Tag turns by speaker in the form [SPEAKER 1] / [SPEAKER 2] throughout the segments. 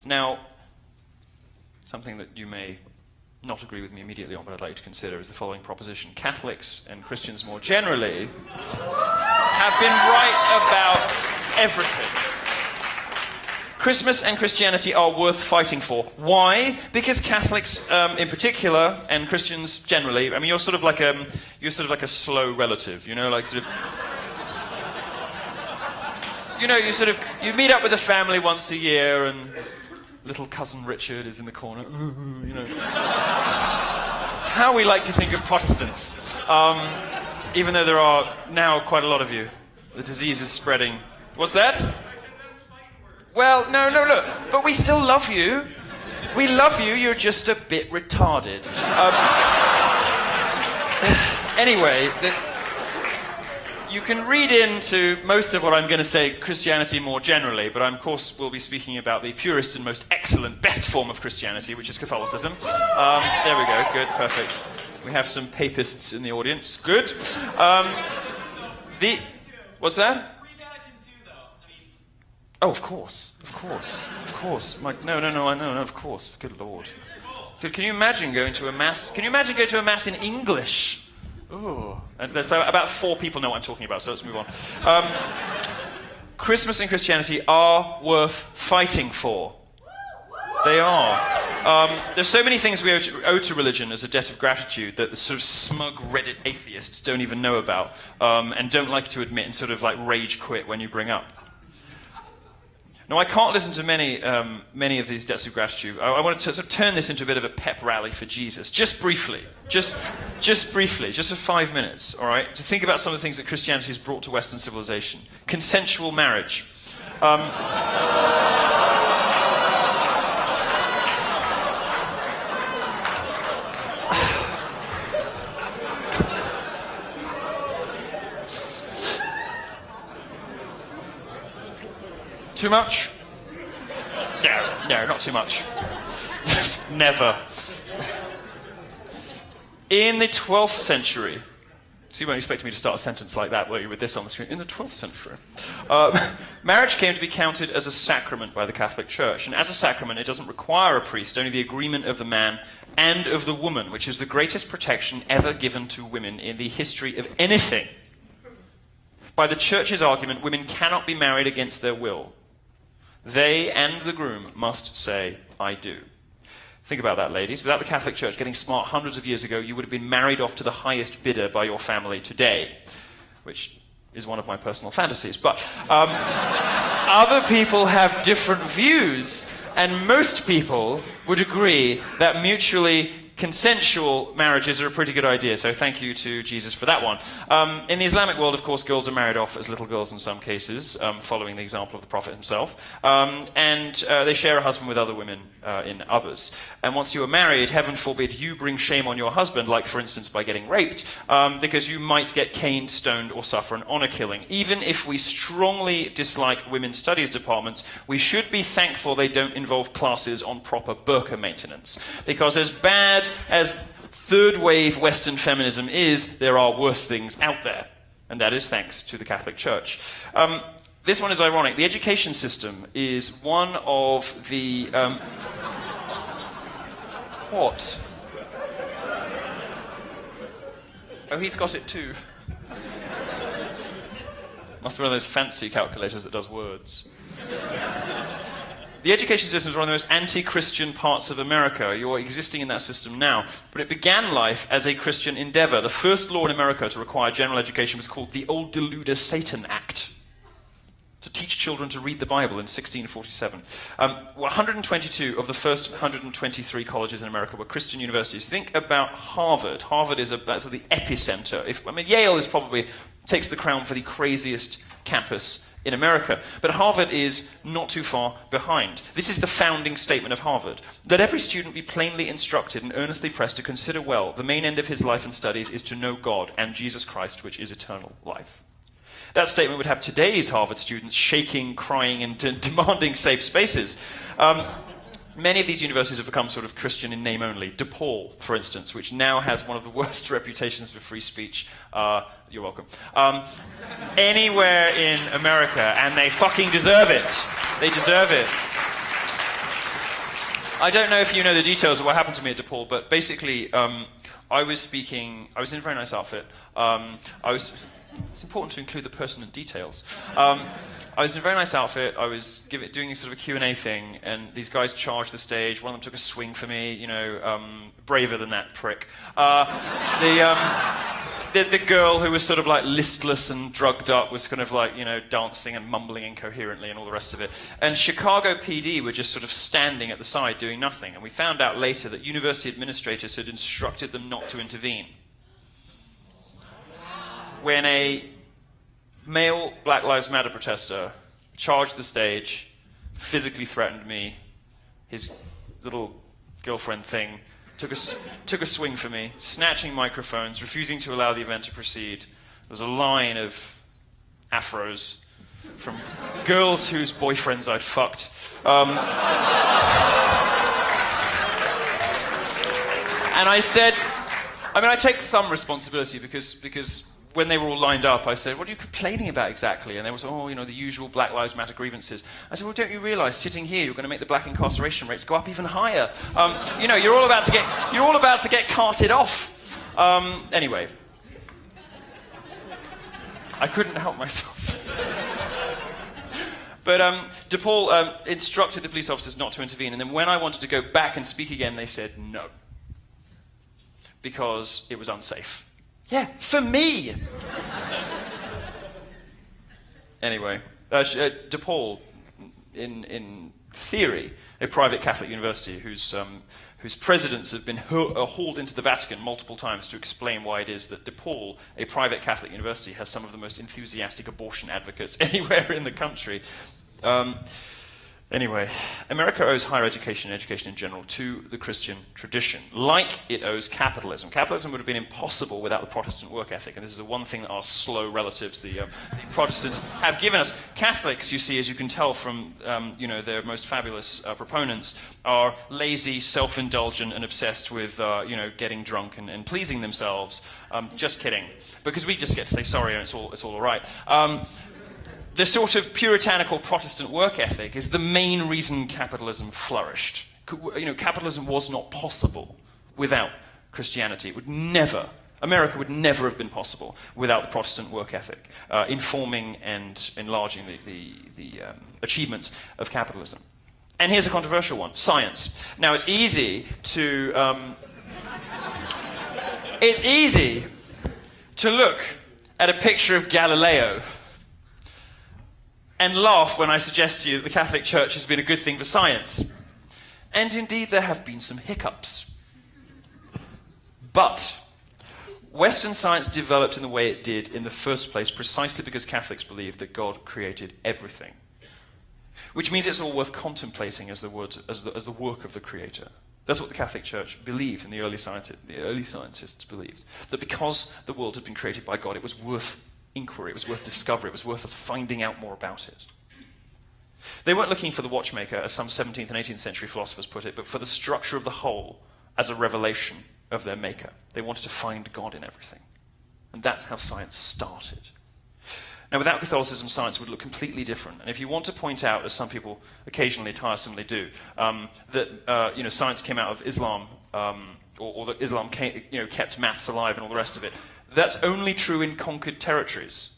[SPEAKER 1] Now, something that you may not agree with me immediately on, but I'd like you to consider is the following proposition. Catholics and Christians more generally have been right about everything. Christmas and Christianity are worth fighting for. Why? Because Catholics, in particular, and Christians generally, I mean, you're sort of like a slow relative, you know, like sort of. You know, you meet up with the family once a year, and little cousin Richard is in the corner. You know, it's how we like to think of Protestants. Even though there are now quite a lot of you, the disease is spreading. What's that? Well, no, look, but we still love you. We love you, you're just a bit retarded. Anyway, you can read into most of what I'm going to say Christianity more generally, but I, of course, will be speaking about the purest and most excellent, best form of Christianity, which is Catholicism. There we go, good, perfect. We have some papists in the audience, good. What's that? Oh, of course. No, of course. Good Lord. Can you imagine going to a mass? Can you imagine going to a mass in English? Oh, and there's about 4 people know what I'm talking about, so let's move on. Christmas and Christianity are worth fighting for. They are. There's so many things we owe to religion as a debt of gratitude that the sort of smug Reddit atheists don't even know about, and don't like to admit, and sort of like rage quit when you bring up. Now, I can't listen to many of these debts of gratitude. I want to sort of turn this into a bit of a pep rally for Jesus, just briefly, just for 5 minutes, all right, to think about some of the things that Christianity has brought to Western civilization. Consensual marriage. Too much? No, not too much. Never. In the 12th century, so you weren't expecting me to start a sentence like that, were you, with this on the screen? In the 12th century, marriage came to be counted as a sacrament by the Catholic Church. And as a sacrament, it doesn't require a priest, only the agreement of the man and of the woman, which is the greatest protection ever given to women in the history of anything. By the Church's argument, women cannot be married against their will. They and the groom must say, I do. Think about that, ladies. Without the Catholic Church getting smart hundreds of years ago, you would have been married off to the highest bidder by your family today, which is one of my personal fantasies. But other people have different views, and most people would agree that mutually consensual marriages are a pretty good idea, so thank you to Jesus for that one. In the Islamic world, of course, girls are married off as little girls in some cases, following the example of the Prophet himself, and they share a husband with other women in others. And once you are married, heaven forbid you bring shame on your husband, like, for instance, by getting raped, because you might get caned, stoned, or suffer an honor killing. Even if we strongly dislike women's studies departments, we should be thankful they don't involve classes on proper burqa maintenance, because as bad as third-wave Western feminism is, there are worse things out there, and that is thanks to the Catholic Church. This one is ironic. The education system is one of the... What? Oh, he's got it too. Must be one of those fancy calculators that does words. The education system is one of the most anti-Christian parts of America. You're existing in that system now. But it began life as a Christian endeavor. The first law in America to require general education was called the Old Deluder Satan Act, to teach children to read the Bible in 1647. 122 of the first 123 colleges in America were Christian universities. Think about Harvard. Harvard is sort of the epicenter. Yale is probably takes the crown for the craziest campus in America. But Harvard is not too far behind. This is the founding statement of Harvard. Let every student be plainly instructed and earnestly pressed to consider well the main end of his life and studies is to know God and Jesus Christ, which is eternal life. That statement would have today's Harvard students shaking, crying, and demanding safe spaces. Many of these universities have become sort of Christian in name only. DePaul, for instance, which now has one of the worst reputations for free speech. You're welcome. Anywhere in America, and they fucking deserve it. They deserve it. I don't know if you know the details of what happened to me at DePaul, but basically, I was in a very nice outfit. It's important to include the pertinent details. I was in a very nice outfit. I was doing sort of a Q&A thing, and these guys charged the stage. One of them took a swing for me, braver than that prick. The girl who was sort of like listless and drugged up was kind of like, dancing and mumbling incoherently and all the rest of it. And Chicago PD were just sort of standing at the side doing nothing. And we found out later that university administrators had instructed them not to intervene. When a male Black Lives Matter protester charged the stage, physically threatened me, his little girlfriend thing, took a swing for me, snatching microphones, refusing to allow the event to proceed. There was a line of afros from girls whose boyfriends I'd fucked. And I said, I take some responsibility because when they were all lined up, I said, what are you complaining about exactly? And they was, the usual Black Lives Matter grievances. I said, well, don't you realise, sitting here, you're going to make the black incarceration rates go up even higher. You're all about to get carted off. Anyway, I couldn't help myself. But DePaul instructed the police officers not to intervene, and then when I wanted to go back and speak again, they said no, because it was unsafe. Yeah, for me! Anyway, DePaul, in theory, a private Catholic university whose presidents have been hauled into the Vatican multiple times to explain why it is that DePaul, a private Catholic university, has some of the most enthusiastic abortion advocates anywhere in the country. Anyway, America owes higher education and education in general to the Christian tradition, like it owes capitalism. Capitalism would have been impossible without the Protestant work ethic, and this is the one thing that our slow relatives, the Protestants, have given us. Catholics, you see, as you can tell from their most fabulous proponents, are lazy, self-indulgent, and obsessed with getting drunk and pleasing themselves. Just kidding, because we just get to say sorry and it's all right. The sort of puritanical Protestant work ethic is the main reason capitalism flourished. Capitalism was not possible without Christianity. America would never have been possible without the Protestant work ethic, informing and enlarging the achievements of capitalism. And here's a controversial one: science. Now, it's easy to look at a picture of Galileo and laugh when I suggest to you that the Catholic Church has been a good thing for science. And indeed, there have been some hiccups. But Western science developed in the way it did in the first place precisely because Catholics believed that God created everything. Which means it's all worth contemplating as the work of the Creator. That's what the Catholic Church believed, and the early scientists believed. That because the world had been created by God, it was worth inquiry, it was worth discovery, it was worth us finding out more about it. They weren't looking for the watchmaker, as some 17th and 18th century philosophers put it, but for the structure of the whole as a revelation of their maker. They wanted to find God in everything. And that's how science started. Now, without Catholicism, science would look completely different. And if you want to point out, as some people occasionally tiresomely do, that science came out of Islam, or that Islam kept maths alive and all the rest of it, that's only true in conquered territories.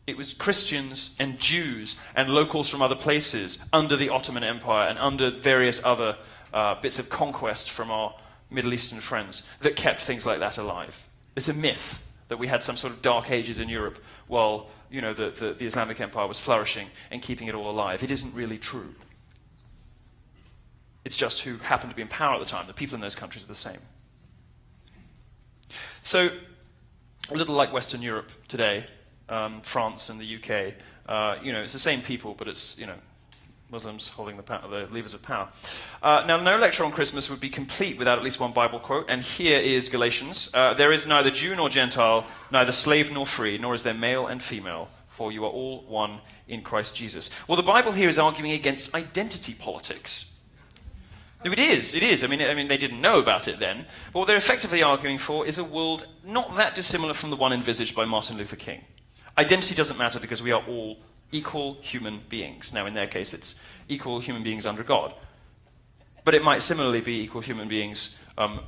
[SPEAKER 1] It was Christians and Jews and locals from other places under the Ottoman Empire and under various other bits of conquest from our Middle Eastern friends that kept things like that alive. It's a myth that we had some sort of dark ages in Europe while the Islamic Empire was flourishing and keeping it all alive. It isn't really true. It's just who happened to be in power at the time. The people in those countries are the same. So, a little like Western Europe today, France and the UK, it's the same people, but it's, Muslims holding the levers of power. Now, no lecture on Christmas would be complete without at least one Bible quote, and here is Galatians. There is neither Jew nor Gentile, neither slave nor free, nor is there male and female, for you are all one in Christ Jesus. Well, the Bible here is arguing against identity politics. It is. I mean, they didn't know about it then. But what they're effectively arguing for is a world not that dissimilar from the one envisaged by Martin Luther King. Identity doesn't matter because we are all equal human beings. Now, in their case, it's equal human beings under God. But it might similarly be equal human beings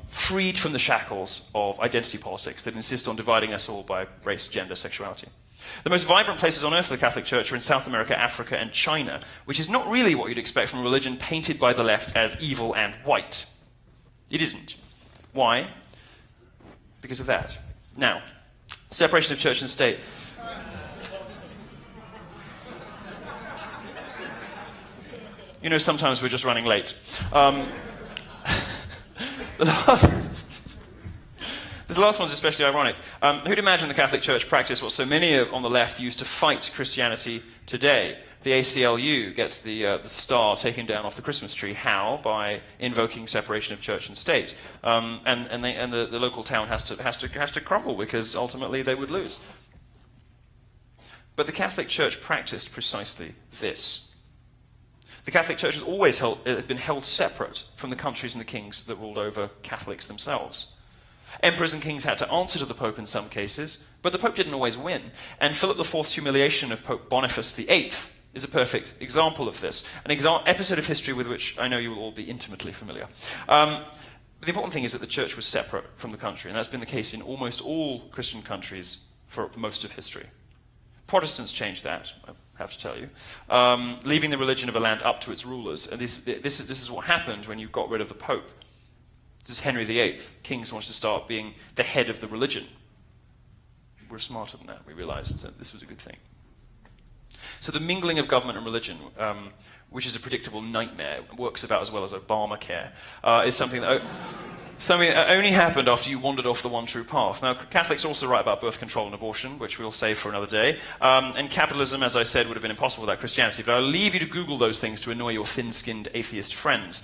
[SPEAKER 1] freed from the shackles of identity politics that insist on dividing us all by race, gender, sexuality. The most vibrant places on earth for the Catholic Church are in South America, Africa, and China, which is not really what you'd expect from a religion painted by the left as evil and white. It isn't. Why? Because of that. Now, separation of church and state. You know, sometimes we're just running late. This last one's especially ironic. Who'd imagine the Catholic Church practiced what so many on the left use to fight Christianity today? The ACLU gets the star taken down off the Christmas tree. How? By invoking separation of church and state. And the local town has to crumble because ultimately they would lose. But the Catholic Church practiced precisely this. The Catholic Church has always been held separate from the countries and the kings that ruled over Catholics themselves. Emperors and kings had to answer to the Pope in some cases, but the Pope didn't always win. And Philip IV's humiliation of Pope Boniface VIII is a perfect example of this, an episode of history with which I know you will all be intimately familiar. But the important thing is that the Church was separate from the country, and that's been the case in almost all Christian countries for most of history. Protestants changed that, I have to tell you, leaving the religion of a land up to its rulers. And this is what happened when you got rid of the Pope. This is Henry VIII. Kings wanted to start being the head of the religion. We're smarter than that. We realized that this was a good thing. So the mingling of government and religion, which is a predictable nightmare, works about as well as Obamacare, is something that only happened after you wandered off the one true path. Now, Catholics also write about birth control and abortion, which we'll save for another day. And capitalism, as I said, would have been impossible without Christianity. But I'll leave you to Google those things to annoy your thin-skinned atheist friends.